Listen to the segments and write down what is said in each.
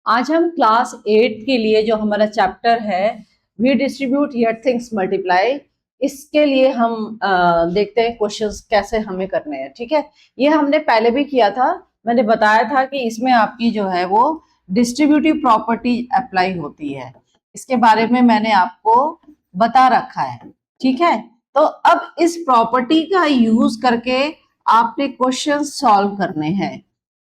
आज हम क्लास 8 के लिए जो हमारा चैप्टर है we distribute yet things multiply, इसके लिए हम देखते हैं क्वेश्चंस कैसे हमें करने हैं। ठीक है, ये हमने पहले भी किया था। मैंने बताया था कि इसमें आपकी जो है वो डिस्ट्रीब्यूटिव प्रॉपर्टी अप्लाई होती है, इसके बारे में मैंने आपको बता रखा है। ठीक है, तो अब इस प्रॉपर्टी का यूज करके आपने क्वेश्चन सॉल्व करने हैं।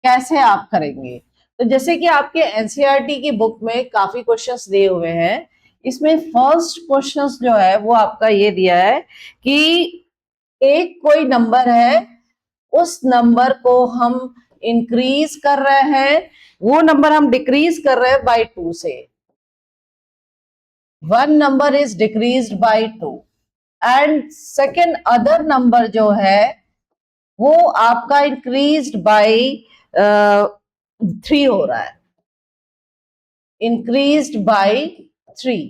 कैसे आप करेंगे? तो जैसे कि आपके एनसीईआरटी की बुक में काफी क्वेश्चंस दिए हुए हैं। इसमें फर्स्ट क्वेश्चंस जो है वो आपका ये दिया है कि एक कोई नंबर है, उस नंबर को हम इंक्रीज कर रहे हैं, वो नंबर हम डिक्रीज कर रहे हैं बाय 2 से। One number is decreased bye 2 and second other number जो है वो आपका इंक्रीज्ड बाय 3 हो रहा है, इंक्रीज्ड बाय 3।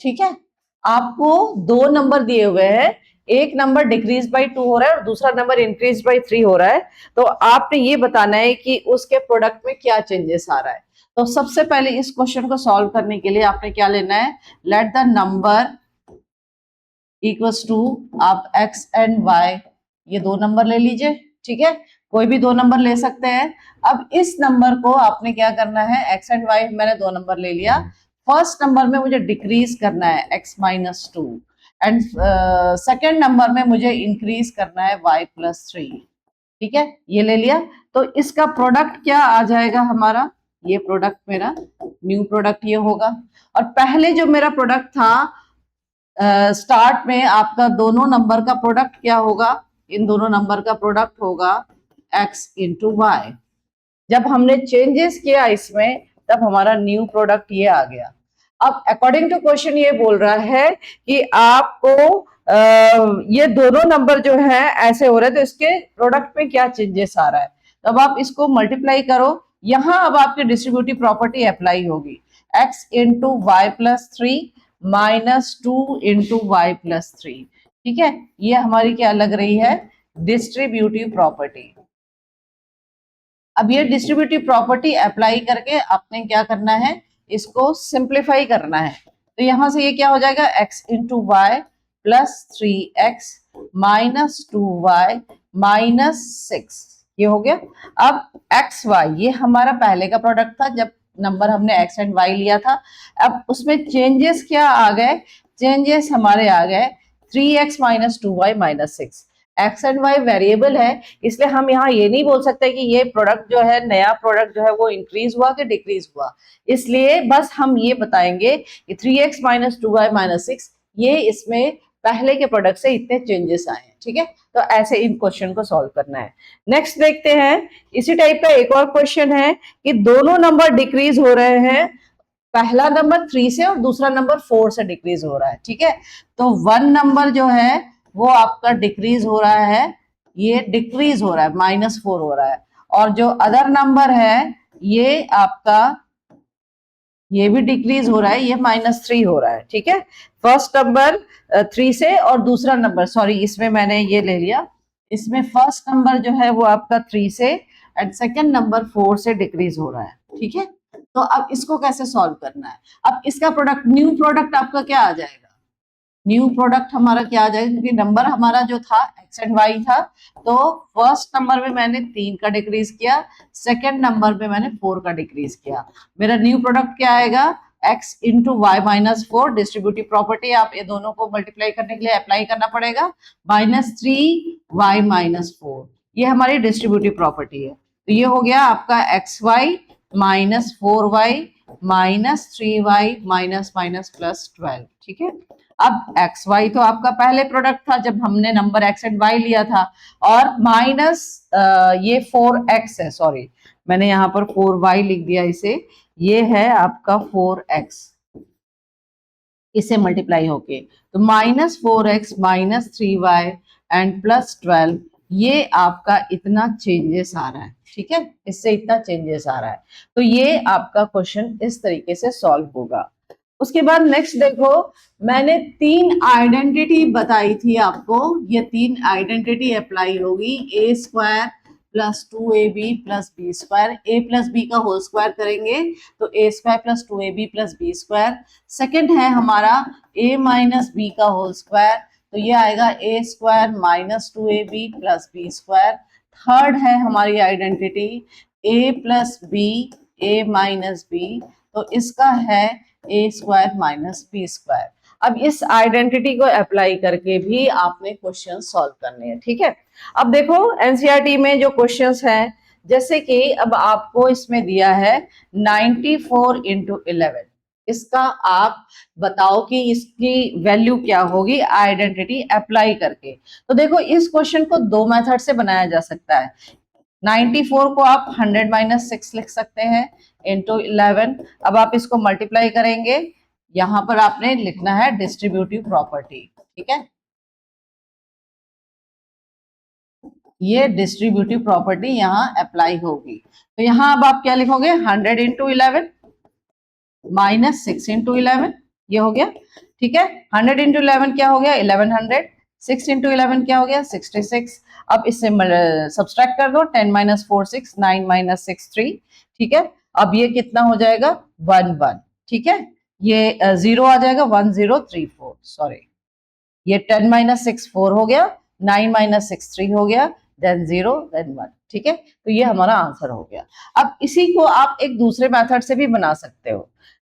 ठीक है, आपको दो नंबर दिए हुए हैं, एक नंबर डिक्रीज बाय 2 हो रहा है और दूसरा नंबर इंक्रीज बाय 3 हो रहा है। तो आपने ये बताना है कि उसके प्रोडक्ट में क्या चेंजेस आ रहा है। तो सबसे पहले इस क्वेश्चन को सॉल्व करने के लिए आपने क्या लेना है, let the number equals to, आप x एंड y ये दो नंबर ले लीजिए। ठीक है, कोई भी दो नंबर ले सकते हैं। अब इस नंबर को आपने क्या करना है, x एंड y मैंने दो नंबर ले लिया। फर्स्ट नंबर में मुझे डिक्रीज करना है x minus 2 and second number में मुझे इंक्रीज करना है y प्लस 3। ठीक है, ये ले लिया। तो इसका प्रोडक्ट क्या आ जाएगा हमारा, ये प्रोडक्ट मेरा न्यू प्रोडक्ट ये होगा। और पहले जो मेरा प्रोडक्ट था स्टार्ट में आपका दोनों नंबर का प्रोडक्ट क्या होगा, इन दोनों नंबर का प्रोडक्ट होगा x इंटू वाई। जब हमने चेंजेस किया इसमें तब हमारा न्यू प्रोडक्ट ये आ गया। अब अकॉर्डिंग टू क्वेश्चन ये बोल रहा है कि आपको ये दोनों नंबर जो है ऐसे हो रहे हैं, तो इसके प्रोडक्ट में क्या चेंजेस आ रहा है। तो अब आप इसको मल्टीप्लाई करो, यहां अब आपकी डिस्ट्रीब्यूटिव प्रॉपर्टी अप्लाई होगी, x into Y plus 3 minus 2 into Y plus 3। ठीक है, ये हमारी क्या लग रही है, डिस्ट्रीब्यूटिव प्रॉपर्टी। अब ये डिस्ट्रीब्यूटिव प्रॉपर्टी अप्लाई करके आपने क्या करना है, इसको सिंप्लीफाई करना है। तो यहां से ये क्या हो जाएगा, x into Y plus 3x minus 2y minus 6, ये हो गया। अब एक्स वाई ये हमारा पहले का प्रोडक्ट था जब नंबर हमने x एंड y लिया था। अब उसमें चेंजेस क्या आ गए, चेंजेस हमारे आ गए 3x minus 2y minus 6। X and Y variable है, इसलिए हम यहाँ ये नहीं बोल सकते कि ये प्रोडक्ट जो है, नया प्रोडक्ट जो है वो इंक्रीज हुआ कि डिक्रीज हुआ। इसलिए बस हम ये बताएंगे कि 3x माइनस 2y माइनस 6 ये इसमें पहले के प्रोडक्ट से इतने चेंजेस आए हैं। ठीक है, तो ऐसे इन क्वेश्चन को सॉल्व करना है। नेक्स्ट देखते हैं, इसी टाइप का एक और क्वेश्चन है कि दोनों नंबर डिक्रीज हो रहे हैं, पहला नंबर 3 से और दूसरा नंबर 4 से डिक्रीज हो रहा है। ठीक है, तो वन नंबर जो है वो आपका डिक्रीज हो रहा है, ये डिक्रीज हो रहा है, -4 हो रहा है। और जो अदर नंबर है ये आपका ये भी डिक्रीज हो रहा है, ये -3 हो रहा है। ठीक है, फर्स्ट नंबर 3 से और दूसरा नंबर, सॉरी इसमें मैंने ये ले लिया, इसमें फर्स्ट नंबर जो है वो आपका 3 से एंड सेकेंड नंबर 4 से डिक्रीज हो रहा है। ठीक है, तो अब इसको कैसे सॉल्व करना है। अब इसका प्रोडक्ट, न्यू प्रोडक्ट आपका क्या आ जाएगा, न्यू प्रोडक्ट हमारा क्या आ जाएगा, क्योंकि नंबर हमारा जो था x एंड y था, तो फर्स्ट नंबर में मैंने 3 का डिक्रीज किया, सेकेंड नंबर में मैंने 4 का डिक्रीज किया। मेरा न्यू प्रोडक्ट क्या आएगा, x into Y minus 4। Distributive property आप ये दोनों को मल्टीप्लाई करने के लिए अप्लाई करना पड़ेगा, -3y माइनस 4, ये हमारी डिस्ट्रीब्यूटिव प्रॉपर्टी है। तो ये हो गया आपका xy minus 4y minus 3y minus minus plus 12। ठीक है, अब एक्स वाई तो आपका पहले प्रोडक्ट था जब हमने नंबर एक्स एंड वाई लिया था, और माइनस ये 4x है, सॉरी मैंने यहाँ पर 4y लिख दिया इसे, ये है आपका 4x, इसे मल्टीप्लाई होके तो -4x minus 3y and plus 12, ये आपका इतना चेंजेस आ रहा है। ठीक है, इससे इतना चेंजेस आ रहा है। तो ये आपका क्वेश्चन इस तरीके से सॉल्व होगा। उसके बाद नेक्स्ट देखो, मैंने 3 आइडेंटिटी बताई थी आपको, ये 3 आइडेंटिटी अप्लाई होगी, a² plus 2ab plus B square, a plus B का होल स्क्वायर करेंगे तो a square plus 2ab plus B square. Second है हमारा a माइनस बी का होल स्क्वायर, तो ये आएगा a square minus 2ab plus B square. Third है हमारी identity a plus B a minus B, तो इसका है a square minus B square. अब इस आइडेंटिटी को अप्लाई करके भी आपने क्वेश्चन सॉल्व करने हैं, ठीक है। अब देखो एनसीईआरटी में जो क्वेश्चंस हैं, जैसे कि अब आपको इसमें दिया है 94 इंटू 11, इसका आप बताओ कि इसकी वैल्यू क्या होगी आइडेंटिटी अप्लाई करके। तो देखो इस क्वेश्चन को दो मेथड से बनाया जा सकता है। 94 को आप 100 माइनस 6 लिख सकते हैं इंटू 11। अब आप इसको मल्टीप्लाई करेंगे, यहां पर आपने लिखना है डिस्ट्रीब्यूटिव प्रॉपर्टी, ठीक है। ये डिस्ट्रीब्यूटिव प्रॉपर्टी यहां अप्लाई होगी, तो यहां अब आप क्या लिखोगे 100 इंटू 11 माइनस 6 इंटू 11, ये हो गया, ठीक है। 100 इंटू 11 क्या हो गया 1100, 6 इंटू 11 क्या हो गया 66। अब इससे सब्सट्रैक्ट कर दो, 10 माइनस 4 6, 9 माइनस 6 3, ठीक है। अब ये कितना हो जाएगा 1 1, ठीक है। ये जीरो आ जाएगा 1034, सॉरी, ये 10 माइनस 6 4 हो गया, 9 माइनस 6 3 हो गया, देन 0 देन 1, ठीक है। तो ये हमारा आंसर हो गया। अब इसी को आप एक दूसरे मेथड से भी बना सकते हो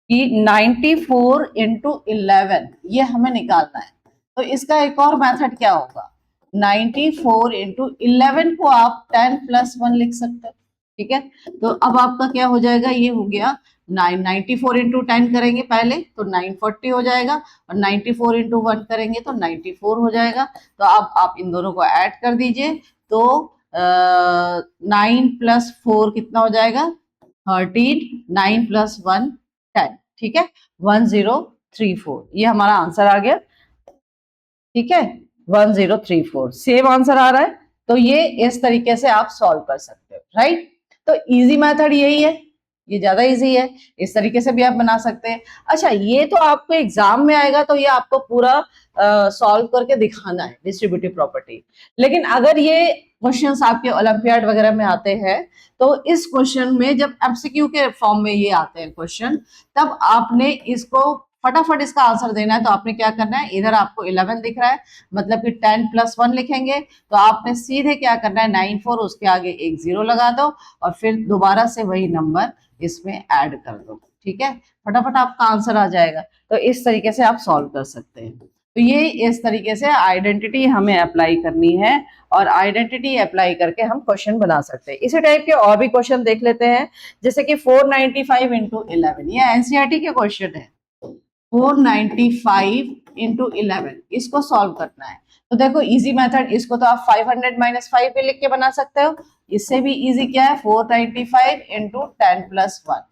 कि 94 इंटू 11 ये हमें निकालना है, तो इसका एक और मेथड क्या होगा 94 इंटू 11 को आप 10 प्लस 1 लिख सकते हो, ठीक है। तो अब आपका क्या हो जाएगा, ये हो गया 94 इंटू 10 करेंगे पहले तो 940 हो जाएगा, और 94 इंटू 1 करेंगे तो 94 हो जाएगा। तो अब आप इन दोनों को ऐड कर दीजिए, तो 9 प्लस 4 कितना हो जाएगा 13, 9 प्लस 1 10, ठीक है, 1034, ये हमारा आंसर आ गया, ठीक है, 1034 सेम आंसर आ रहा है। तो ये इस तरीके से आप सॉल्व कर सकते हो, राइट। तो इजी मेथड यही है, ये ज्यादा इजी है, इस तरीके से भी आप बना सकते हैं। अच्छा, ये तो आपको एग्जाम में आएगा तो ये आपको पूरा सॉल्व करके दिखाना है डिस्ट्रीब्यूटिव प्रॉपर्टी। लेकिन अगर ये क्वेश्चंस आपके ओलंपियाड वगैरह में आते हैं, तो इस क्वेश्चन में जब एमसीक्यू के फॉर्म में ये आते हैं क्वेश्चन, तब आपने इसको फटाफट इसका आंसर देना है। तो आपने क्या करना है, इधर आपको 11 दिख रहा है, मतलब कि 10 प्लस 1 लिखेंगे, तो आपने सीधे क्या करना है 94 उसके आगे एक 0 लगा दो, और फिर दोबारा से वही नंबर इसमें ऐड कर दो, ठीक है, फटाफट आपका आंसर आ जाएगा। तो इस तरीके से आप सॉल्व कर सकते हैं। तो ये इस तरीके से आइडेंटिटी हमें अप्लाई करनी है, और आइडेंटिटी अप्लाई करके हम क्वेश्चन बना सकते हैं। इसी टाइप के और भी क्वेश्चन देख लेते हैं, जैसे कि 495 इंटू 11, ये एनसीईआरटी के क्वेश्चन है। 495 इंटू 11 इसको सॉल्व करना है, तो देखो इजी मेथड, इसको तो आप 500 माइनस 5 पे लिख के बना सकते हो। इससे भी इजी क्या है 495 इंटू 10 प्लस 1,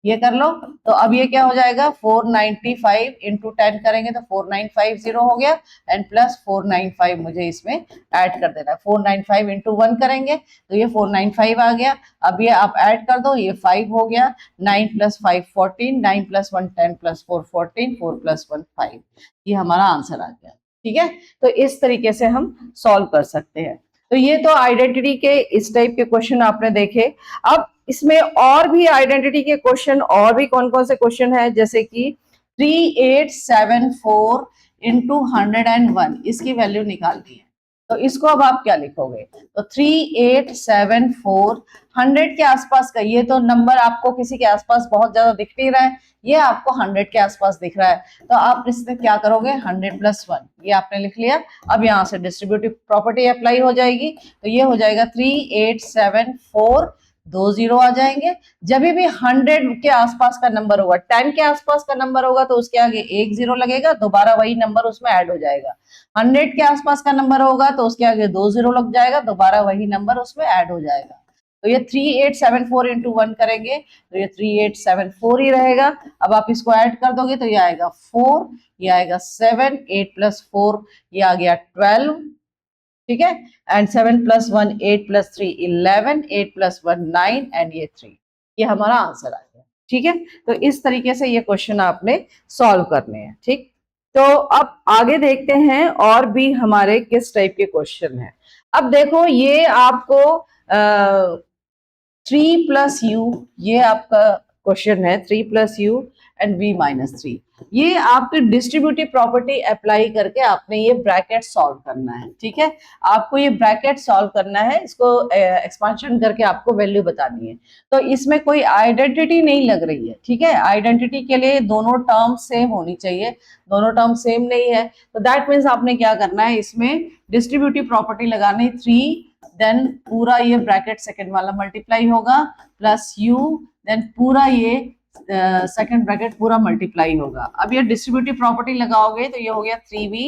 ये कर लो। तो अब ये क्या हो जाएगा 495 इंटू 10 करेंगे तो 4950 हो गया, एंड प्लस 495 मुझे इसमें ऐड कर देना है। 495 इंटू 1 करेंगे तो ये 495 आ गया, अब ये आप ऐड कर दो, ये 5 हो गया, 9 प्लस 5 14, 9 प्लस 1 10 प्लस 4 14, 4 प्लस 1 5, ये हमारा आंसर आ गया, ठीक है। तो इस तरीके से हम सॉल्व कर सकते हैं। तो ये तो आइडेंटिटी के इस टाइप के क्वेश्चन आपने देखे। अब इसमें और भी आइडेंटिटी के क्वेश्चन, और भी कौन कौन से क्वेश्चन है, जैसे कि 3874 इंटू 101, इसकी वैल्यू निकालनी है। तो इसको अब आप क्या लिखोगे, तो 3874 100 के आसपास का, ये तो नंबर आपको किसी के आसपास बहुत ज्यादा दिख नहीं रहा है, ये आपको 100 के आसपास दिख रहा है, तो आप इससे क्या करोगे 100 प्लस 1, ये आपने लिख लिया। अब यहाँ से डिस्ट्रीब्यूटिव प्रॉपर्टी अप्लाई हो जाएगी, तो ये हो जाएगा 3874, 2 0 आ जाएंगे। जब भी 100 के आसपास का नंबर होगा, 10 के आसपास का नंबर होगा, तो उसके आगे एक 0 लगेगा, दोबारा वही नंबर उसमें ऐड हो जाएगा। 100 के आसपास का नंबर होगा तो उसके आगे 2 0 लग जाएगा, दोबारा वही नंबर उसमें ऐड हो जाएगा। तो ये 3874 इंटू 1 करेंगे तो ये 3874 ही रहेगा। अब आप इसको ऐड कर दोगे तो ये आएगा 4, ये आएगा 7, 8 प्लस 4 ये आ गया 12, ठीक है, and 7 plus 1 8 plus 3 11, 8 plus 1 9, and ये 3, ये हमारा आंसर आ गया, ठीक है। तो इस तरीके से ये क्वेश्चन आपने सॉल्व करने हैं, ठीक। तो अब आगे देखते हैं और भी हमारे किस टाइप के क्वेश्चन हैं। अब देखो ये आपको 3 प्लस यू, ये आपका क्वेश्चन है, 3 plus you and v minus 3। ये आपकी डिस्ट्रीब्यूटिव प्रॉपर्टी अप्लाई करके आपने ये ब्रैकेट सॉल्व करना है, ठीक है। आपको ये ब्रैकेट सॉल्व करना है, इसको एक्सपांशन करके आपको वैल्यू बतानी है। तो इसमें कोई आइडेंटिटी नहीं लग रही है, ठीक है। आइडेंटिटी के लिए दोनों टर्म सेम होनी चाहिए, दोनों टर्म सेम नहीं है, तो दैट मीन्स आपने क्या करना है, इसमें डिस्ट्रीब्यूटिव प्रॉपर्टी लगानी, 3 देन पूरा ये ब्रैकेट सेकंड वाला मल्टीप्लाई होगा प्लस यू, देन पूरा ये सेकंड ब्रैकेट पूरा मल्टीप्लाई होगा। अब ये डिस्ट्रीब्यूटिव प्रॉपर्टी लगाओगे तो ये हो गया 3v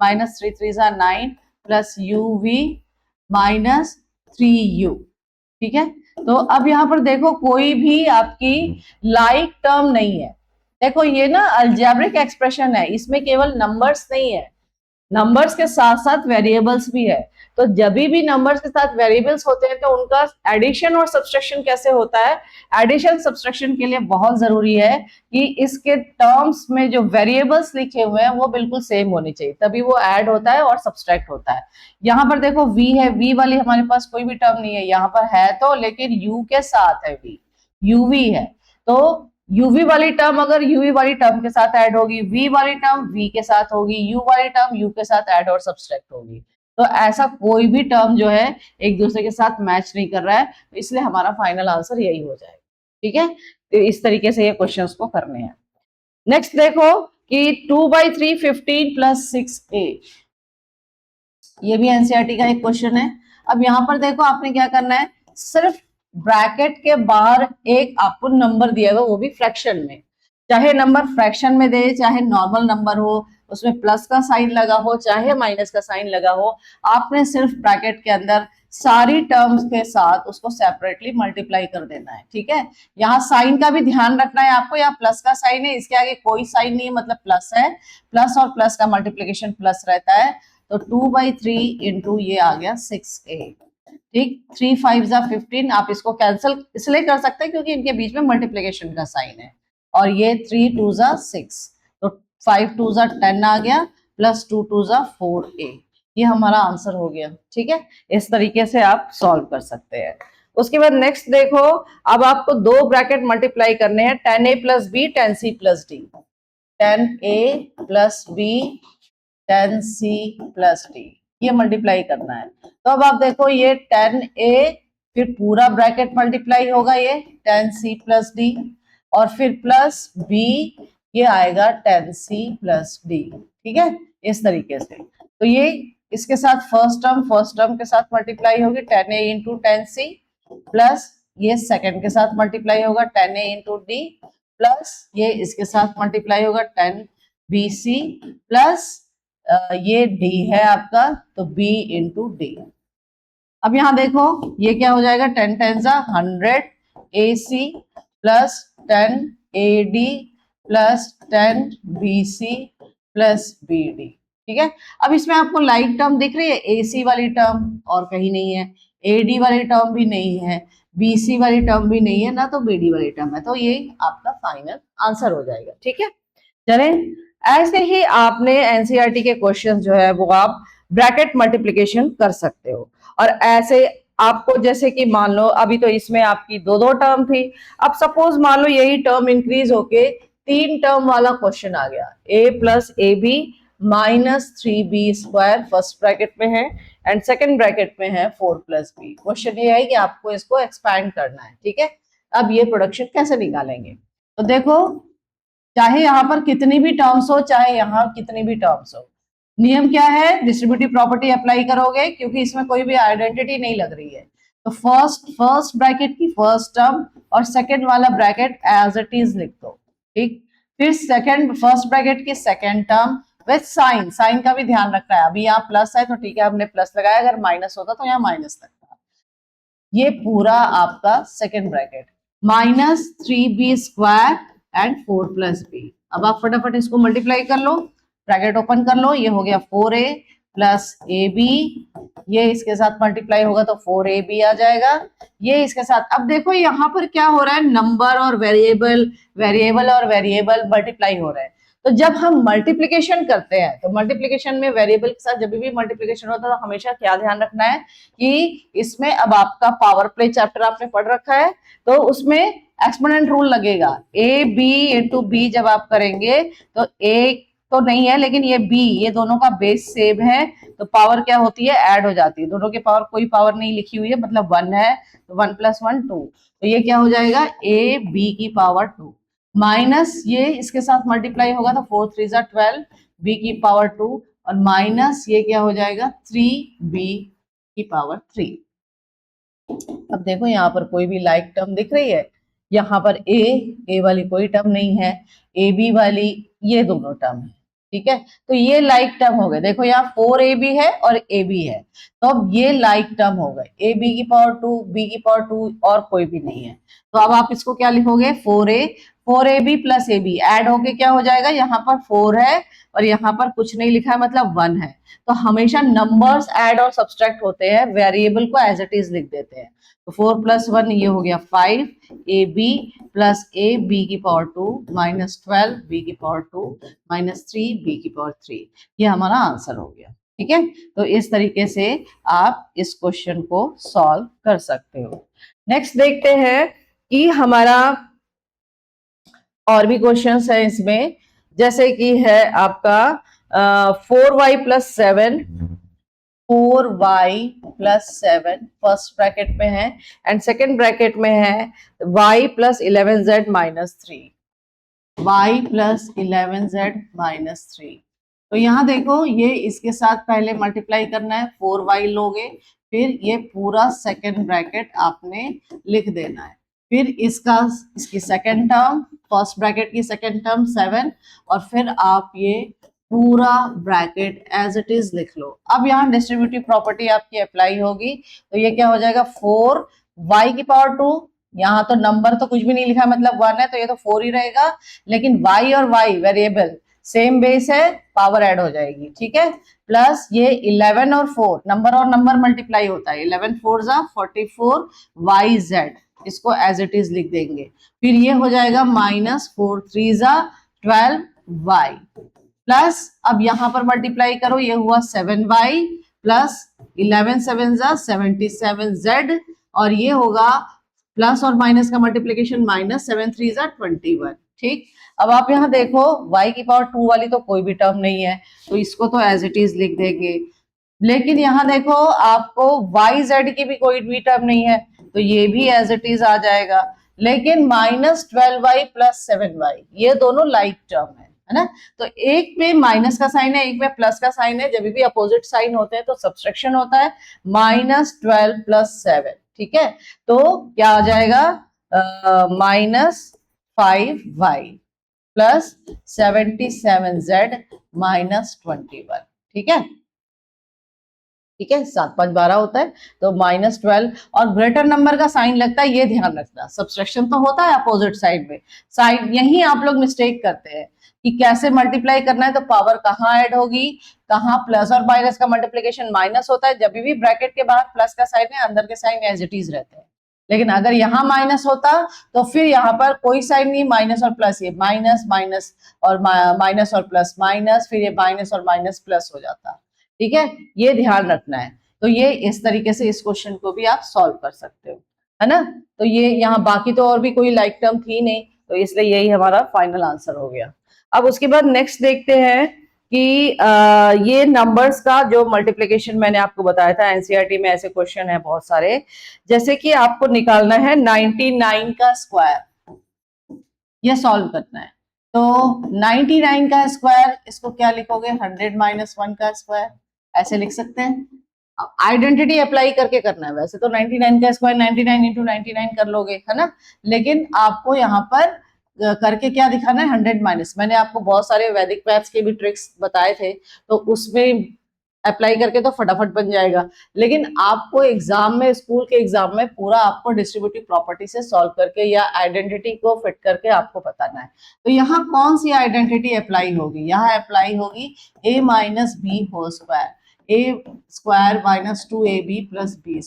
minus 3 3 9 plus uv minus 3u, ठीक है। तो अब यहाँ पर देखो कोई भी आपकी लाइक टर्म नहीं है। देखो ये ना अलजेब्रिक एक्सप्रेशन है, इसमें केवल नंबर्स नहीं है, नंबर्स के साथ साथ वेरिएबल्स भी है। तो जब भी नंबर्स के साथ वेरिएबल्स होते हैं तो उनका एडिशन और सब्सट्रैक्शन कैसे होता है, एडिशन सब्सट्रैक्शन के लिए बहुत जरूरी है कि इसके टर्म्स में जो वेरिएबल्स लिखे हुए हैं वो बिल्कुल सेम होनी चाहिए, तभी वो ऐड होता है और सब्सट्रैक्ट होता है। यहाँ पर देखो v है, v वाली हमारे पास कोई भी टर्म नहीं है, यहाँ पर है तो, लेकिन u के साथ है v, uv है, तो uv वाली टर्म अगर uv वाली टर्म के साथ ऐड होगी, v वाली टर्म v के साथ होगी, u वाली टर्म u के साथ ऐड और सब्सट्रैक्ट होगी। तो ऐसा कोई भी टर्म जो है एक दूसरे के साथ मैच नहीं कर रहा है, तो इसलिए हमारा फाइनल आंसर यही हो जाएगा, ठीक है। तो इस तरीके से ये क्वेश्चंस को करने हैं। नेक्स्ट देखो कि 2/3 15 प्लस 6a, ये भी एनसीईआरटी का एक क्वेश्चन है। अब यहाँ पर देखो आपने क्या करना है, सिर्फ ब्रैकेट के बाहर एक आपको नंबर दिया हुआ, वो भी फ्रैक्शन में, चाहे नंबर फ्रैक्शन में दे चाहे नॉर्मल नंबर हो, उसमें प्लस का साइन लगा हो चाहे माइनस का साइन लगा हो, आपने सिर्फ ब्रैकेट के अंदर सारी टर्म्स के साथ उसको सेपरेटली मल्टीप्लाई कर देना है, ठीक है। यहाँ साइन का भी ध्यान रखना है आपको, यहाँ प्लस का साइन है, इसके आगे कोई साइन नहीं है, मतलब प्लस है, प्लस और प्लस का मल्टीप्लीकेशन प्लस रहता है। तो 2/3 इंटू ये आ गया 6a, ठीक। 3 5 जा 15, आप इसको कैंसिल इसलिए कर सकते हैं क्योंकि इनके बीच में मल्टीप्लीकेशन का साइन है, और ये 3 2 जा 6, तो 5 2 जा 10 आ गया, प्लस 2 2 जा 4a, ये हमारा आंसर हो गया, ठीक है। इस तरीके से आप सॉल्व कर सकते हैं। उसके बाद नेक्स्ट देखो, अब आपको दो ब्रैकेट मल्टीप्लाई करने हैं, 10a plus b 10c plus d, 10a plus b 10c plus d, ये मल्टीप्लाई करना है। तो अब आप देखो ये 10a फिर पूरा ब्रैकेट मल्टीप्लाई होगा ये 10c प्लस d, और फिर प्लस b ये आएगा 10c प्लस d, ठीक है, इस तरीके से। तो ये इसके साथ फर्स्ट टर्म के साथ मल्टीप्लाई होगी 10a इंटू 10c, प्लस ये सेकंड के साथ मल्टीप्लाई होगा 10a इंटू d, प्लस ये इसके साथ मल्टीप्लाई होगा 10bc, प्लस ये d है आपका, तो b इंटू डी। अब यहाँ देखो ये क्या हो जाएगा, 10 10 100 ac plus 10 ad plus 10 bc plus bd, ठीक है। अब इसमें आपको लाइक टर्म दिख रही है, ac वाली टर्म और कहीं नहीं है, ad वाली टर्म भी नहीं है, bc वाली टर्म भी नहीं है ना, तो bd वाली टर्म है, तो ये आपका फाइनल आंसर हो जाएगा, ठीक है। चले, ऐसे ही आपने एनसीईआरटी के क्वेश्चन जो है वो आप ब्रैकेट मल्टीप्लिकेशन कर सकते हो। और ऐसे आपको जैसे कि मान लो अभी तो इसमें आपकी दो टर्म थी, अब सपोज मान लो यही टर्म इंक्रीज होके 3 टर्म वाला क्वेश्चन आ गया, a plus A B minus 3b square first bracket में है एंड सेकेंड ब्रैकेट में है 4 प्लस बी। क्वेश्चन ये है कि आपको इसको एक्सपैंड करना है, ठीक है। अब ये प्रोडक्शन कैसे निकालेंगे, तो देखो चाहे यहाँ पर कितनी भी टर्म्स हो चाहे यहाँ कितनी भी टर्म्स हो, नियम क्या है, डिस्ट्रीब्यूटिव प्रॉपर्टी अप्लाई करोगे क्योंकि इसमें कोई भी आइडेंटिटी नहीं लग रही है। तो फर्स्ट ब्रैकेट की फर्स्ट टर्म और सेकंड वाला ब्रैकेट एज इट इज लिख दो, ठीक। फिर फर्स्ट ब्रैकेट की सेकंड टर्म विद साइन का भी ध्यान रखना है। अभी यहाँ प्लस है तो ठीक है, हमने प्लस लगाया, अगर माइनस होता तो यहाँ माइनस लगता। ये पूरा आपका second bracket minus 3b square and 4 plus B. अब आप फटाफट इसको मल्टीप्लाई कर लो, ब्रैकेट ओपन कर लो, ये हो गया 4a प्लस ए बी, ये इसके साथ मल्टीप्लाई होगा तो 4ab आ जाएगा, ये इसके साथ। अब देखो यहाँ पर क्या हो रहा है, नंबर और वेरिएबल और वेरिएबल मल्टीप्लाई हो रहा है, तो जब हम मल्टीप्लिकेशन करते हैं तो मल्टीप्लिकेशन में वेरिएबल के साथ जब भी मल्टीप्लिकेशन होता है तो हमेशा क्या ध्यान रखना है कि इसमें अब आपका पावर प्ले चैप्टर आपने पढ़ रखा है तो उसमें एक्सपोनेंट रूल लगेगा। ए बी इंटू बी जब आप करेंगे तो ए तो नहीं है लेकिन ये बी, ये दोनों का बेस सेम है तो पावर क्या होती है, ऐड हो जाती है। दोनों के पावर कोई पावर नहीं लिखी हुई है मतलब 1 है तो 1 + 1 2, तो ये क्या हो जाएगा ए बी की पावर 2 माइनस ये इसके साथ मल्टीप्लाई होगा तो 4 3 = 12 बी की पावर 2 और माइनस ये क्या हो जाएगा 3 बी की पावर 3। अब देखो यहाँ पर कोई भी लाइक टर्म दिख रही है, यहाँ पर ए वाली कोई टर्म नहीं है, ए बी वाली ये दोनों टर्म है। ठीक है, तो ये लाइक टर्म हो गए। देखो यहाँ 4ab है और ab है तो अब ये लाइक टर्म हो गए, ए बी की पावर 2 बी की पावर 2 और कोई भी नहीं है तो अब आप इसको क्या लिखोगे 4ab + ab ऐड होके क्या हो जाएगा, यहाँ पर 4 है और यहाँ पर कुछ नहीं लिखा है मतलब 1 है। तो हमेशा नंबर्स ऐड और सब्सट्रैक्ट होते हैं, वेरिएबल को एज इट इज लिख देते हैं। तो 4 + 1 ये हो गया 5 ab + ab की पावर 2 -12 b की पावर 2 -3 b की पावर 3, ये हमारा आंसर हो गया। ठीक है, तो इस तरीके से आप इस क्वेश्चन को सॉल्व कर सकते हो। नेक्स्ट देखते हैं कि हमारा और भी क्वेश्चंस है इसमें, जैसे कि है आपका 4y + 7 फर्स्ट ब्रैकेट में है एंड सेकंड ब्रैकेट में है y + 11z - 3, y + 11z - 3। तो यहाँ देखो ये इसके साथ पहले मल्टीप्लाई करना है, 4y लोगे फिर ये पूरा सेकंड ब्रैकेट आपने लिख देना है, फिर इसकी सेकंड टर्म, फर्स्ट ब्रैकेट की सेकंड टर्म 7 और फिर आप ये पूरा ब्रैकेट एज इट इज लिख लो। अब यहाँ डिस्ट्रीब्यूटिव प्रॉपर्टी आपकी अप्लाई होगी तो ये क्या हो जाएगा 4y की पावर 2, यहाँ तो नंबर तो कुछ भी नहीं लिखा मतलब 1 है तो ये तो 4 ही रहेगा, लेकिन y और y वेरिएबल सेम बेस है, पावर ऐड हो जाएगी। ठीक है, प्लस ये 11 और 4 नंबर और नंबर मल्टीप्लाई होता है, 11 4 = 44 yz, इसको एज इट इज लिख देंगे। फिर ये हो जाएगा -4 3 = 12 y प्लस अब यहां पर मल्टीप्लाई करो, ये हुआ 7y प्लस 11 7 = 77 z और ये होगा प्लस और माइनस का मल्टीप्लीकेशन -7 3 = 21। ठीक, अब आप यहाँ देखो y की पावर 2 वाली तो कोई भी टर्म नहीं है तो इसको तो एज इट इज लिख देंगे, लेकिन यहाँ देखो आपको yz की भी कोई भी टर्म नहीं है तो ये भी एज इट इज आ जाएगा, लेकिन -12y + 7y ये दोनों लाइक टर्म है ना, तो एक पे माइनस का साइन है एक पे प्लस का साइन है, जब भी अपोजिट साइन होते हैं तो सब्सट्रैक्शन होता है, -12 + 7। ठीक है, तो क्या आ जाएगा -5y + 77z - 21। ठीक है, ठीक है, 7 5 12 होता है तो -12 और ग्रेटर नंबर का साइन लगता है, ये ध्यान रखना। सब्सट्रैक्शन तो होता है अपोजिट साइड में, साइड यही आप लोग मिस्टेक करते हैं कि कैसे मल्टीप्लाई करना है, तो पावर कहाँ ऐड होगी, कहाँ प्लस और माइनस का मल्टीप्लिकेशन माइनस होता है, जब भी ब्रैकेट के बाहर प्लस का साइन है अंदर के साइन एज इट इज रहते हैं, लेकिन अगर यहाँ माइनस होता तो फिर यहाँ पर कोई साइन नहीं, माइनस और प्लस, ये माइनस माइनस और माइनस और प्लस माइनस, फिर ये माइनस और माइनस प्लस हो जाता। ठीक है, ये ध्यान रखना है। तो ये इस तरीके से इस क्वेश्चन को भी आप सॉल्व कर सकते हो, है ना। तो ये यहाँ बाकी तो और भी कोई लाइक टर्म थी नहीं तो इसलिए यही हमारा फाइनल आंसर हो गया। अब उसके बाद नेक्स्ट देखते हैं कि ये नंबर्स का जो मल्टीप्लिकेशन मैंने आपको बताया था, एनसीईआरटी में ऐसे क्वेश्चन है बहुत सारे, जैसे कि आपको निकालना है 99 का स्क्वायर, ये सॉल्व करना है। तो 99 का स्क्वायर, इसको क्या लिखोगे 100 - 1 का स्क्वायर, ऐसे लिख सकते हैं। आइडेंटिटी अप्लाई करके करना है, वैसे तो 99 का स्क्वायर 99 × 99 कर लोगे, है ना, लेकिन आपको यहाँ पर करके क्या दिखाना है 100 माइनस। मैंने आपको बहुत सारे वैदिक मैथ्स के भी ट्रिक्स बताए थे तो उसमें अप्लाई करके तो फटाफट बन जाएगा, लेकिन आपको एग्जाम में, स्कूल के एग्जाम में पूरा आपको डिस्ट्रीब्यूटिव प्रॉपर्टी से सॉल्व करके या आइडेंटिटी को फिट करके आपको बताना है। तो यहाँ कौन सी आइडेंटिटी अप्लाई होगी, यहाँ अप्लाई होगी a - b whole square, a² - 2ab + b²।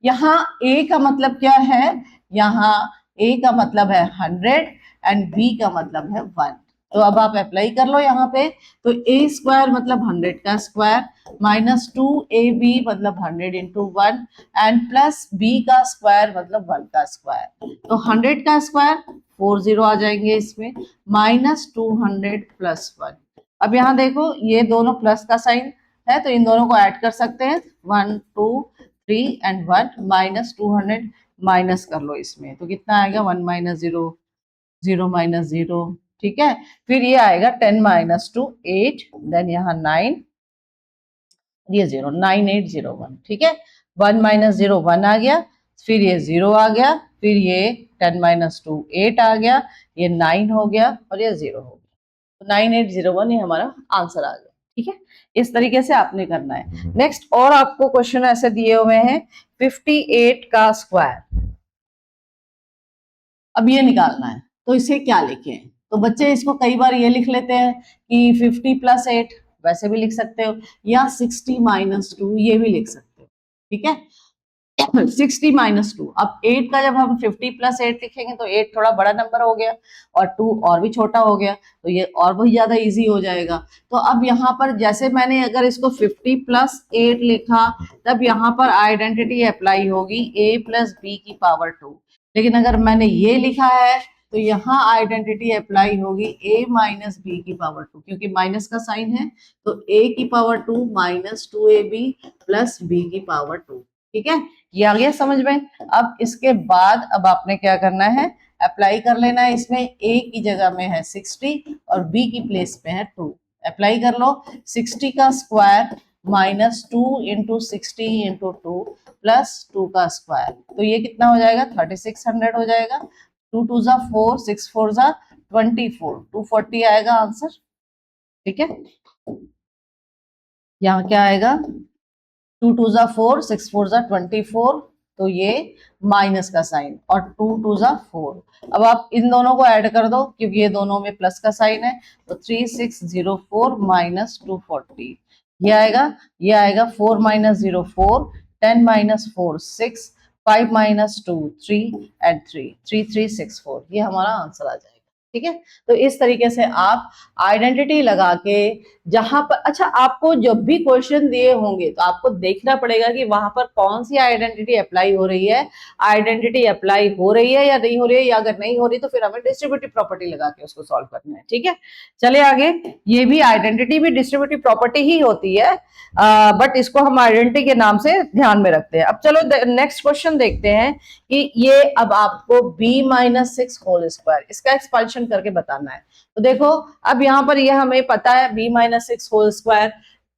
यहाँ a का मतलब क्या है, यहाँ a का मतलब है 100 एंड b का मतलब है 1। तो अब आप अप्लाई कर लो यहाँ पे। तो ए स्क्वायर मतलब 100 का स्क्वायर माइनस 2ab मतलब 100 इंटू 1 एंड प्लस b का स्क्वायर मतलब 1 का स्क्वायर। तो 100 का स्क्वायर 40 आ जाएंगे इसमें, माइनस 200 प्लस 1। अब यहाँ देखो ये दोनों प्लस का साइन है तो इन दोनों को ऐड कर सकते हैं, 1 2 3 एंड 1 माइनस 200 माइनस कर लो इसमें, तो कितना आएगा 1 माइनस 0 0 माइनस 0, ठीक है। फिर ये आएगा 10 माइनस 2 8, देन यहाँ 9, ये 0 9801, ठीक है। 1 माइनस 0 1 आ गया, फिर ये 0 आ गया, फिर ये 10 माइनस 2 8 आ गया, ये 9 हो गया और ये 0 हो गया। तो 9801 ये हमारा आंसर आ गया, ठीक है। इस तरीके से आपने करना है। नेक्स्ट और आपको क्वेश्चन ऐसे दिए हुए हैं 58 का स्क्वायर, अब ये निकालना है तो इसे क्या लिखें। तो बच्चे इसको कई बार ये लिख लेते हैं कि 50 प्लस 8, वैसे भी लिख सकते हो, या 60 माइनस 2 ये भी लिख सकते हो, ठीक है। 60 माइनस 2, अब 8 का जब हम 50 प्लस 8 लिखेंगे तो 8 थोड़ा बड़ा नंबर हो गया और 2 और भी छोटा हो गया, तो ये और भी ज्यादा इजी हो जाएगा। तो अब यहाँ पर जैसे मैंने अगर इसको 50 प्लस 8 लिखा, तब यहाँ पर आइडेंटिटी अप्लाई होगी a प्लस बी की पावर 2। लेकिन अगर मैंने ये लिखा है तो यहाँ आइडेंटिटी अप्लाई होगी a माइनस बी की पावर 2, क्योंकि माइनस का साइन है तो a की power 2 minus 2ab plus b की पावर 2, ठीक है। ये आ गया समझ में। अब इसके बाद अब आपने क्या करना है, अप्लाई कर लेना है इसमें। a की जगह में है 60 और b की प्लेस में है 2, अप्लाई कर लो। 60 का square minus 2 into 60 into 2 plus 2 का स्क्वायर, तो ये कितना हो जाएगा 3600 हो जाएगा। 2 2 जा 4, 6 4 जा 24, 240 आएगा आंसर, ठीक है। यहाँ क्या आएगा 2 2 जा 4, 6 4 जा 24, तो ये माइनस का साइन और 2 2 जा 4। अब आप इन दोनों को ऐड कर दो क्योंकि ये दोनों में प्लस का साइन है, तो 3604 माइनस 240 ये आएगा 4 माइनस 0 4, 10 माइनस 4 6, 5 माइनस 2 3 एंड 3 3364, ये हमारा आंसर आ जाएगा, ठीक है। तो इस तरीके से आप आइडेंटिटी लगा के जहां पर, अच्छा आपको जब भी क्वेश्चन दिए होंगे तो आपको देखना पड़ेगा कि वहां पर कौन सी आइडेंटिटी अप्लाई हो रही है, आइडेंटिटी अप्लाई हो रही है या नहीं हो रही है, या अगर नहीं हो रही तो फिर हमें डिस्ट्रीब्यूटिव प्रॉपर्टी लगा के उसको सॉल्व करना है, ठीक है। चले आगे, ये भी आइडेंटिटी भी डिस्ट्रीब्यूटिव प्रॉपर्टी ही होती है, बट इसको हम आइडेंटिटी के नाम से ध्यान में रखते हैं। अब चलो नेक्स्ट क्वेश्चन देखते हैं कि ये अब आपको b माइनस 6 होल स्क्वायर इसका एक्सपांशन करके बताना है। तो देखो अब यहाँ पर ये हमें पता है b minus 6 whole square,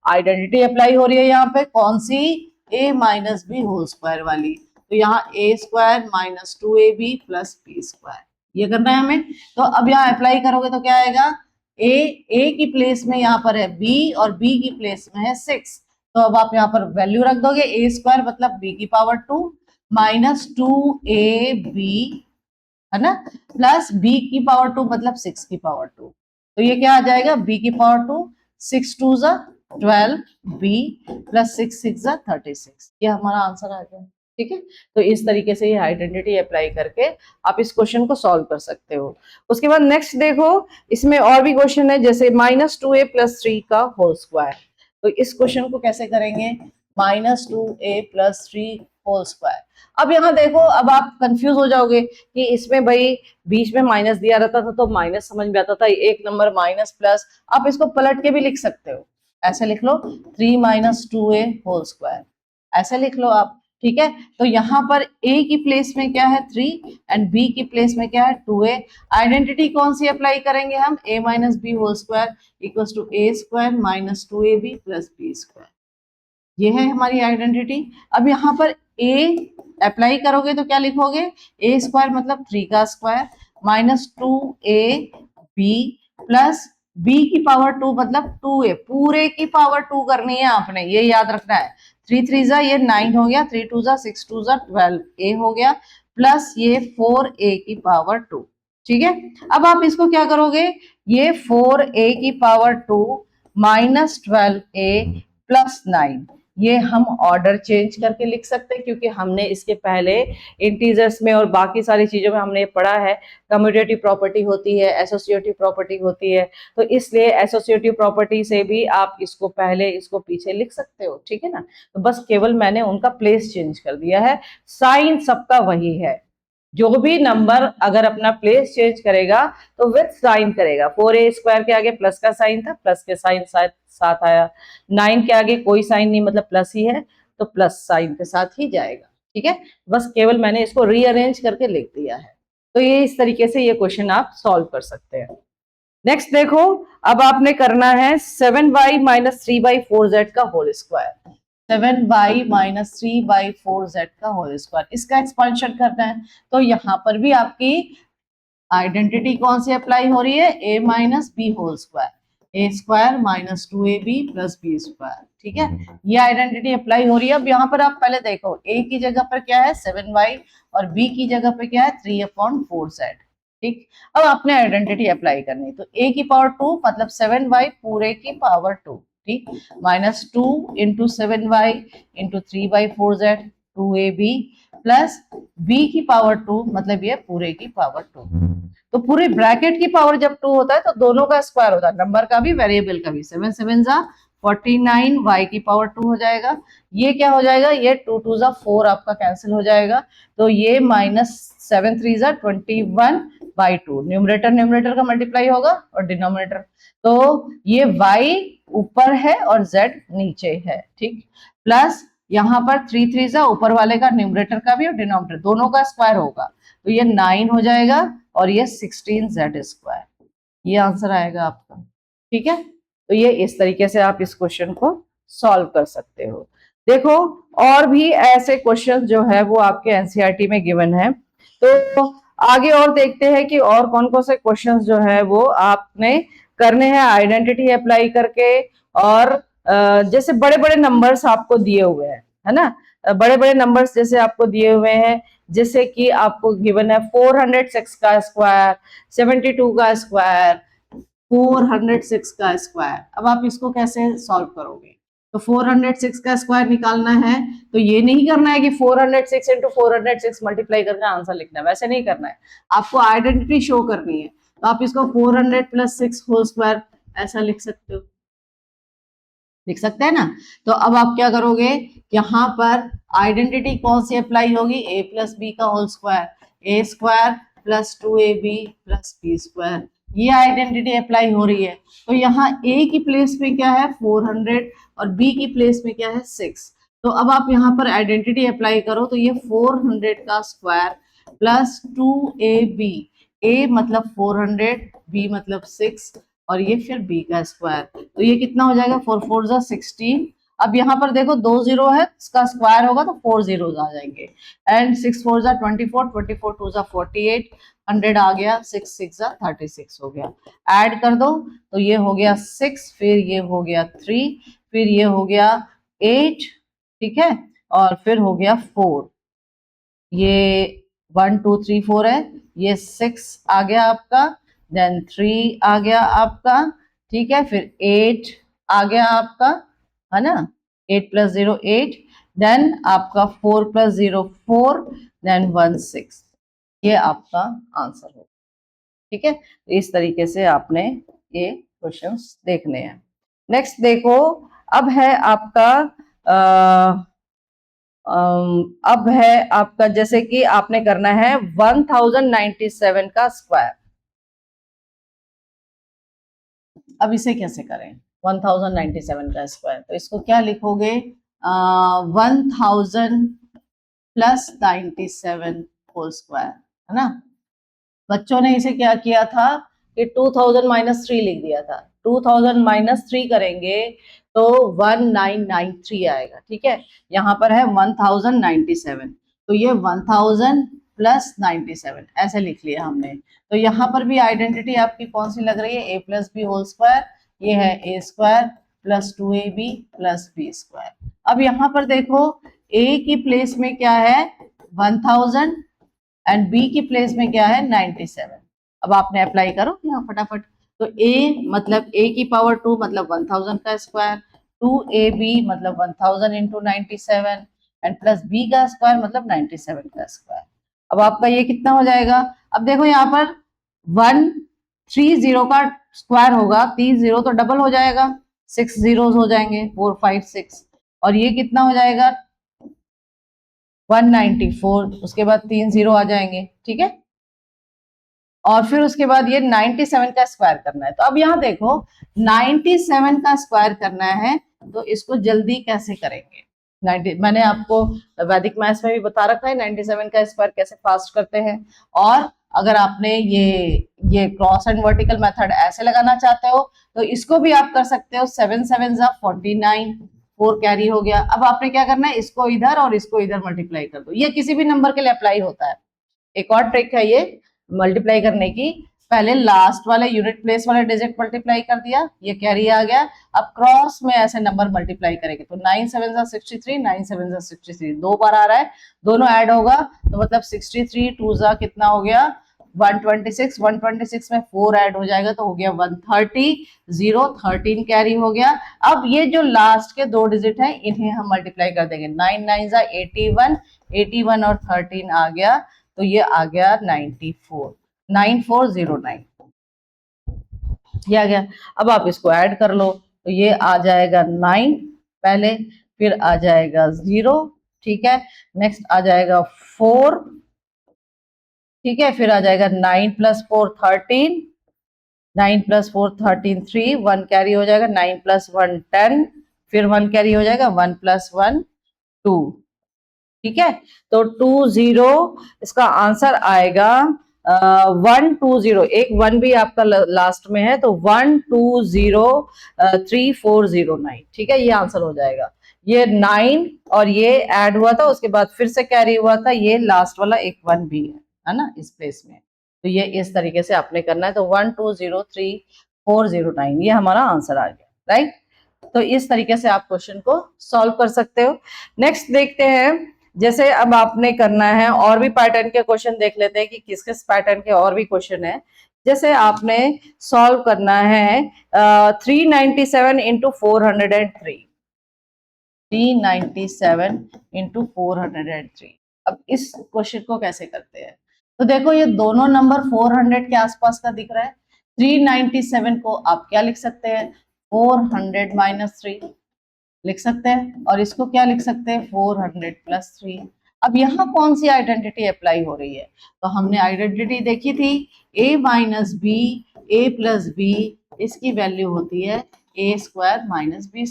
identity apply हो रही है यहाँ पे कौन सी, a minus B whole square वाली, तो यहाँ a square minus 2ab plus b square, ये करना है हमें। तो अब यहाँ अप्लाई करोगे तो क्या आएगा, a की प्लेस में यहाँ पर है b और b की प्लेस में है 6, तो अब आप यहाँ पर वैल्यू रख दोगे, a स्क्वायर मतलब b की पावर 2 माइनस 2ab है ना, प्लस b की पावर 2 मतलब 6 की पावर 2, तो ये क्या आ जाएगा b की पावर 2, 6 2 जा 12 b प्लस 6 6 जा 36, ये हमारा आंसर आ गया, ठीक है। तो इस तरीके से ये आइडेंटिटी अप्लाई करके आप इस क्वेश्चन को सॉल्व कर सकते हो। उसके बाद नेक्स्ट देखो, इसमें और भी क्वेश्चन है जैसे माइनस 2a प्लस 3 का होल स्क्वायर, तो इस क्वेश्चन को कैसे करेंगे, minus 2a plus 3 whole square. अब यहाँ देखो, अब आप कंफ्यूज हो जाओगे कि इसमें भाई बीच में माइनस दिया रहता था तो माइनस समझ में आता था, एक नंबर माइनस प्लस, आप इसको पलट के भी लिख सकते हो, ऐसे लिख लो 3 माइनस 2a होल स्क्वायर, ऐसे लिख लो आप, ठीक है। तो यहाँ पर a की प्लेस में क्या है 3 एंड b की प्लेस में क्या है 2a, आइडेंटिटी कौन सी अप्लाई करेंगे हम, a minus B whole square equal to a square minus 2ab plus b square, ये है हमारी आइडेंटिटी। अब यहाँ पर a अप्लाई करोगे तो क्या लिखोगे, a स्क्वायर मतलब 3 का square minus 2ab plus b की पावर 2 मतलब 2a, पूरे की पावर 2 करनी है आपने, ये याद रखना है। 3 3 जा ये 9 हो गया, 3 2 जा 6 2 जा 12a हो गया, प्लस ये 4a की पावर 2, ठीक है। अब आप इसको क्या करोगे, ये 4a की पावर 2 माइनस 12a प्लस 9, ये हम ऑर्डर चेंज करके लिख सकते हैं, क्योंकि हमने इसके पहले इंटीजर्स में और बाकी सारी चीजों में हमने पढ़ा है कम्यूटेटिव प्रॉपर्टी होती है, एसोसिएटिव प्रॉपर्टी होती है, तो इसलिए एसोसिएटिव प्रॉपर्टी से भी आप इसको पहले इसको पीछे लिख सकते हो, ठीक है ना। तो बस केवल मैंने उनका प्लेस चेंज कर दिया है, साइन सबका वही है। जो भी नंबर अगर अपना प्लेस चेंज करेगा तो विथ साइन करेगा। 4a² के आगे प्लस का साइन था, प्लस के साइन साथ आया। 9 के आगे कोई साइन नहीं, मतलब प्लस ही है, तो प्लस साइन के साथ ही जाएगा, ठीक है। बस केवल मैंने इसको रीअरेंज करके लिख दिया है। तो ये इस तरीके से ये क्वेश्चन आप सॉल्व कर सकते हैं। नेक्स्ट देखो, अब आपने करना है 7y माइनस 3/4z का whole square. 7y minus 3/4z का होल स्क्वायर, इसका एक्सपांशन करना है। तो यहाँ पर भी आपकी आइडेंटिटी कौन सी अप्लाई हो रही है, a minus B whole square, a² minus 2ab plus b², ठीक है। ये आइडेंटिटी अप्लाई हो रही है। अब यहाँ पर आप पहले देखो, a की जगह पर क्या है 7y और b की जगह पर क्या है 3/4z, ठीक। अब आपने आइडेंटिटी अप्लाई करनी है, तो a की पावर 2 मतलब 7y पूरे की पावर 2, ठीक, minus 2 into 7y into 3/4z 2ab plus b की पावर 2 मतलब ये पूरे की पावर 2। तो पूरे ब्रैकेट की पावर जब 2 होता है तो दोनों का स्क्वायर होता है, नंबर का भी वेरिएबल का भी। 7 7 जा 49, y की पावर 2 हो जाएगा। ये क्या हो जाएगा, ये 2 2 जा 4 आपका कैंसिल हो जाएगा, तो ये माइनस 7 3 जा 21/2। न्यूमरेटर न्यूमरेटर का मल्टीप्लाई होगा और डिनोमिनेटर, तो ये y ऊपर है और z नीचे है, ठीक। प्लस यहाँ पर 3 3 जा ऊपर वाले का न्यूमरेटर का भी और डिनोमिनेटर दोनों का स्क्वायर होगा, तो ये 9 हो जाएगा और ये 16z²। ये आंसर आएगा आपका, ठीक है। तो ये इस तरीके से आप इस क्वेश्चन को सॉल्व कर सकते हो। देखो और भी ऐसे क्वेश्चन जो है वो आपके एनसीईआरटी में गिवन है, तो आगे और देखते हैं कि और कौन कौन से क्वेश्चंस जो है वो आपने करने हैं आइडेंटिटी अप्लाई करके। और जैसे बड़े बड़े नंबर्स आपको दिए हुए हैं, है ना, बड़े बड़े नंबर्स जैसे आपको दिए हुए हैं, जैसे कि आपको गिवन है 406 का स्क्वायर, 72 का स्क्वायर, 406 का स्क्वायर। अब आप इसको कैसे सॉल्व करोगे, तो 406 का स्क्वायर निकालना है, तो ये नहीं करना है कि 406 इंटू 406 मल्टीप्लाई करके आंसर लिखना है, वैसे नहीं करना है, आपको आइडेंटिटी शो करनी है। तो आप इसको 400 प्लस 6 होल स्क्वायर ऐसा लिख सकते हो, लिख सकते हैं ना। तो अब आप क्या करोगे, यहाँ पर आइडेंटिटी कौन सी अप्लाई होगी, a प्लस बी का whole square, a² plus 2ab plus b², ये आइडेंटिटी अप्लाई हो रही है। तो यहाँ a की प्लेस में क्या है 400 और b की प्लेस में क्या है 6। तो अब आप यहाँ पर आइडेंटिटी अप्लाई करो, तो ये 400 का स्क्वायर प्लस 2ab, a मतलब 400, b मतलब 6 और ये फिर b का स्क्वायर, तो ये कितना हो जाएगा 4 4 जा 16। अब यहाँ पर देखो 2 0 है, इसका स्क्वायर होगा तो 4 zeros आ जाएंगे, एंड 6 4 जा 24, 24 2 जा 48, 100 आ गया, 6 6 जा 36 हो गया। ऐड कर दो तो ये हो गया 6, फिर ये हो गया 3, फिर ये हो गया 8, ठीक है, और फिर हो गया 4, ये 1 2 3 4 है, ये 6 आ गया आपका, देन 3 आ गया आपका, ठीक है, फिर 8 आ गया आपका, है ना, 8 प्लस 0 8, देन आपका 4 प्लस 0 4, देन 1 6, ये आपका आंसर होगा, ठीक है। इस तरीके से आपने ये क्वेश्चंस देखने हैं। नेक्स्ट देखो, अब है आपका अब है आपका जैसे कि आपने करना है 1097 का स्क्वायर। अब इसे कैसे करें 1097 का स्क्वायर, तो इसको क्या लिखोगे 1000 प्लस 97 होल स्क्वायर, है ना। बच्चों ने इसे क्या किया था कि 2000 माइनस 3 लिख दिया था, 2000 माइनस 3 करेंगे तो 1993 आएगा, ठीक है। यहाँ पर है 1097, तो ये 1000 प्लस 97 ऐसे लिख लिया हमने। तो यहाँ पर भी आइडेंटिटी आपकी कौन सी लग रही है, a plus B whole square, ये है a² plus 2ab plus b²। अब यहाँ पर देखो a की प्लेस में क्या है 1000 एंड b की प्लेस में क्या है 97। अब आपने अप्लाई करो यहाँ फटाफट, तो a मतलब a की पावर 2 मतलब 1000 का स्क्वायर, 2ab मतलब 1000 इंटू 97 एंड प्लस b का स्क्वायर मतलब 97 का स्क्वायर। अब आपका ये कितना हो जाएगा, अब देखो यहाँ पर 130 का स्क्वायर होगा, 30 तो डबल हो जाएगा, 6 zeros हो जाएंगे, 4 5 6, और ये कितना हो जाएगा 194, उसके बाद 3 जीरो आ जाएंगे, ठीक है। और फिर उसके बाद ये 97 का स्क्वायर करना है। तो अब यहाँ देखो 97 का स्क्वायर करना है, तो इसको जल्दी कैसे करेंगे। 90 मैंने आपको वैदिक मैथ्स में भी बता रखा है 97 का स्क्वायर कैसे फास्ट करते हैं। और अगर आपने ये क्रॉस एंड वर्टिकल मेथड ऐसे लगाना चाहते हो तो इसको भी आप कर सकते हो। 7 7 49, 4 कैरी हो गया। अब आपने क्या करना है, इसको इधर और इसको इधर मल्टीप्लाई कर दो। ये किसी भी नंबर के लिए अप्लाई होता है। एक और ट्रिक है ये मल्टीप्लाई करने की, पहले लास्ट वाले यूनिट प्लेस वाले डिजिट मल्टीप्लाई कर दिया, ये कैरी आ गया। अब क्रॉस में ऐसे नंबर मल्टीप्लाई करेंगे तो 9 7 63, 9 7 63, 2 बार आ रहा है, दोनों ऐड होगा तो मतलब 63 2 कितना हो गया 126, 126 में 4 ऐड हो जाएगा तो हो गया 130, 0 13 कैरी हो गया। अब ये जो लास्ट के दो डिजिट हैं इन्हें हम मल्टीप्लाई कर देंगे, 9 9 81, 81 और 13 आ गया तो ये आ गया 94, 9409, ये आ गया। अब आप इसको ऐड कर लो तो ये आ जाएगा 9 पहले, फिर आ जाएगा 0, ठीक है, नेक्स्ट आ जाएगा 4, ठीक है, फिर आ जाएगा 9 + 4 13, 9 + 4 13 3, 1 कैरी हो जाएगा, 9 + 1 10, फिर 1 कैरी हो जाएगा, 1 + 1 2, ठीक है। तो 20 इसका आंसर आएगा 120, एक 1 भी आपका लास्ट में है तो 1203409, ठीक है, ये आंसर हो जाएगा। ये 9 और ये ऐड हुआ था, उसके बाद फिर से कैरी हुआ था, ये लास्ट वाला एक 1 भी है ना इस प्लेस में। तो ये इस तरीके से आपने करना है। तो 1203409 ये हमारा आंसर आ गया, राइट। तो इस तरीके से आप क्वेश्चन को सॉल्व कर सकते हो। नेक्स्ट देखते हैं, जैसे अब आपने करना है और भी पैटर्न के क्वेश्चन देख लेते हैं कि किस किस पैटर्न के और भी क्वेश्चन है। जैसे आपने सॉल्व करना है 397 इंटू 403, 397 इंटू 403। अब इस क्वेश्चन को कैसे करते हैं, तो देखो ये दोनों नंबर 400 के आसपास का दिख रहा है। 397 को आप क्या लिख सकते हैं, 400 - 3 लिख सकते हैं, और इसको क्या लिख सकते हैं 400 + 3। अब यहाँ कौन सी आइडेंटिटी अप्लाई हो रही है, तो हमने आइडेंटिटी देखी थी a - b, a + b, इसकी वैल्यू होती है a² - b²,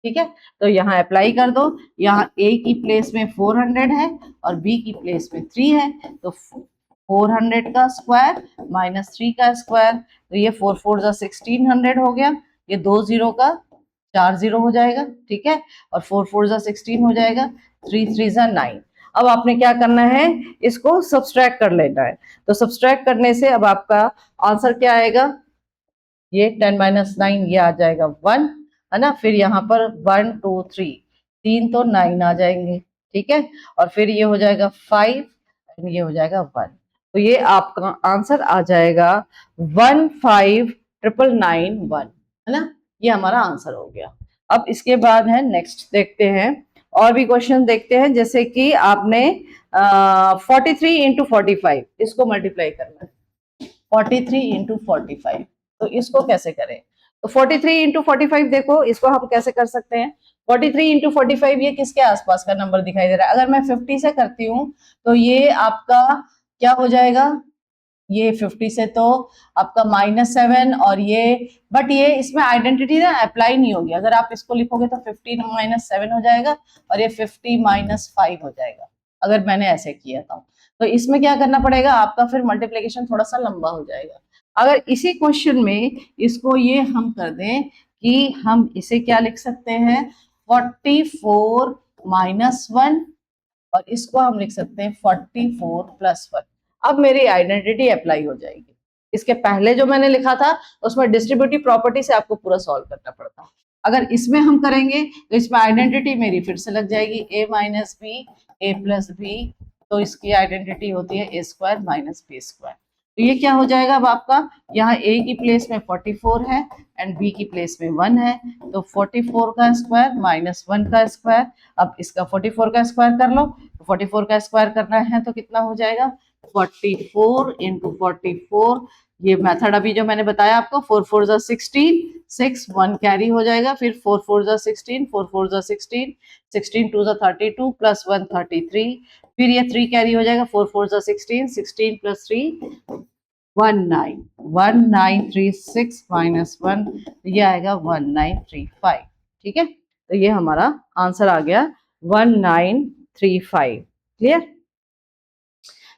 ठीक है। तो यहाँ अप्लाई कर दो, यहाँ a की प्लेस में 400 है और b की प्लेस में 3 है, तो 400 का स्क्वायर - 3 का स्क्वायर, तो ये 4 4 1600 हो गया, ये 2 0 का 4 0 हो जाएगा, ठीक है, और 4 4 16 हो जाएगा, 3 3 9। अब आपने क्या करना है, इसको सब्सट्रैक्ट कर लेना है। तो सब्सट्रैक्ट करने से अब आपका आंसर क्या आएगा, ये 10 - 9 ये आ जाएगा 1, है ना, फिर यहाँ पर 1 2 3, 3 तो 9 आ जाएंगे, ठीक है, और फिर ये हो जाएगा 5, ये हो जाएगा 1। तो ये आपका आंसर आ जाएगा 15991, है ना, ये हमारा आंसर हो गया। अब इसके बाद है नेक्स्ट देखते हैं, और भी क्वेश्चन देखते हैं। जैसे कि आपने 43 इंटू 45 इसको मल्टीप्लाई करना है, 43 इंटू 45, तो इसको कैसे करें। तो 43 इंटू 45 देखो इसको हम कैसे कर सकते हैं। 43 इंटू 45 ये किसके आसपास का नंबर दिखाई दे रहा है, अगर मैं 50 से करती हूँ तो ये आपका क्या हो जाएगा, ये 50 से तो आपका -7, और ये बट ये इसमें आइडेंटिटी ना अप्लाई नहीं होगी। अगर आप इसको लिखोगे तो 50 - 7 हो जाएगा और ये 50 - 5 हो जाएगा, अगर मैंने ऐसे किया तो इसमें क्या करना पड़ेगा आपका, फिर मल्टीप्लिकेशन थोड़ा सा लंबा हो जाएगा। अगर इसी क्वेश्चन में इसको ये हम कर दें कि हम इसे क्या लिख सकते हैं 44 - 1, और इसको हम लिख सकते हैं 44 + 1। अब मेरी आइडेंटिटी अप्लाई हो जाएगी। इसके पहले जो मैंने लिखा था उसमें डिस्ट्रीब्यूटिव प्रॉपर्टी से आपको पूरा सॉल्व करना पड़ता। अगर इसमें हम करेंगे तो इसमें आइडेंटिटी मेरी फिर से लग जाएगी a - b, a + b, तो इसकी आइडेंटिटी होती है a² - b²। तो तो ये क्या हो जाएगा अब आपका, यहाँ a की प्लेस में 44 है एंड b की प्लेस में 1 है, तो 44 का स्क्वायर माइनस 1 का स्क्वायर। अब इसका 44 का स्क्वायर कर लो, 44 का स्क्वायर करना है तो कितना हो जाएगा, 44 इंटू 44, ये मेथड अभी जो मैंने बताया आपको, 4 4 जा 16, 6 1 कैरी हो जाएगा, फिर 4 4 जा 16, 4 4 जा 16, 16 2 जा 32 प्लस 1 33, फिर ये 3 कैरी हो जाएगा, 4 4 जा 16, 16 प्लस 3 19, 1936 माइनस 1, ये आएगा 1935। ठीक है, तो ये हमारा आंसर आ गया 1935। क्लियर।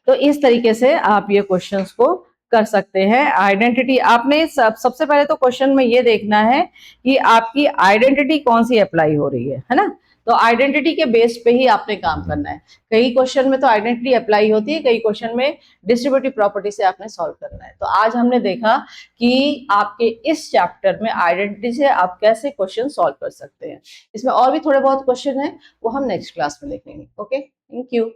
तो इस तरीके से आप ये क्वेश्चंस को कर सकते हैं। आइडेंटिटी आपने सबसे पहले तो क्वेश्चन में ये देखना है कि आपकी आइडेंटिटी कौन सी अप्लाई हो रही है ना। तो आइडेंटिटी के बेस पे ही आपने काम करना है। कई क्वेश्चन में तो आइडेंटिटी अप्लाई होती है, कई क्वेश्चन में डिस्ट्रीब्यूटिव प्रॉपर्टी से आपने सॉल्व करना है। तो आज हमने देखा कि आपके इस चैप्टर में आइडेंटिटी से आप कैसे क्वेश्चन सॉल्व कर सकते हैं। इसमें और भी थोड़े बहुत क्वेश्चन है, वो हम नेक्स्ट क्लास में देखेंगे। Okay, thank you.